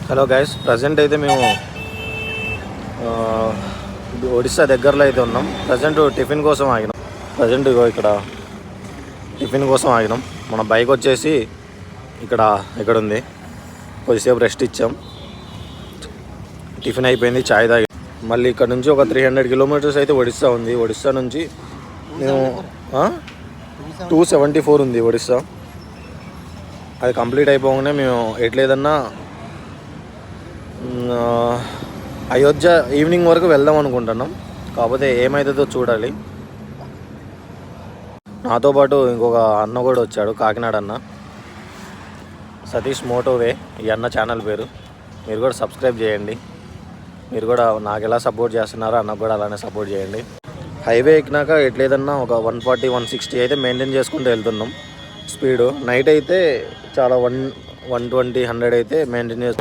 Hello guys, present అయితే మేము ఒడిస్సా దగ్గరలో అయితే ఉన్నాం. ప్రజెంట్ టిఫిన్ కోసం ఆగినాం. ప్రజెంట్ ఇక్కడ టిఫిన్ కోసం ఆగినాం. మన బైక్ వచ్చేసి ఇక్కడ ఉంది. కొద్దిసేపు రెస్ట్ ఇచ్చాం. టిఫిన్ అయిపోయింది, ఛాయ్ తాగి మళ్ళీ ఇక్కడ నుంచి ఒక 300 కిలోమీటర్స్ అయితే ఒడిస్సా ఉంది. ఒడిస్సా నుంచి మేము 274 ఉంది ఒడిస్సా. అది కంప్లీట్ అయిపోగానే మేము ఎట్లేదన్నా అయోధ్య ఈవినింగ్ వరకు వెళ్దాం అనుకుంటున్నాం. కాకపోతే ఏమవుతుందో చూడాలి. నాతో పాటు ఇంకొక అన్న కూడా వచ్చాడు, కాకినాడ అన్న, సతీష్ మోటోవే ఈ అన్న ఛానల్ పేరు. మీరు కూడా సబ్స్క్రైబ్ చేయండి. మీరు కూడా నాకు ఎలా సపోర్ట్ చేస్తున్నారో అన్నకు కూడా అలానే సపోర్ట్ చేయండి. హైవే ఎక్కినాక ఎట్లేదన్నా ఒక 140, 160 అయితే మెయింటైన్ చేసుకుంటూ వెళ్తున్నాం స్పీడు. నైట్ అయితే చాలా 120, 100 అయితే మెయింటైన్ చేస్తాం.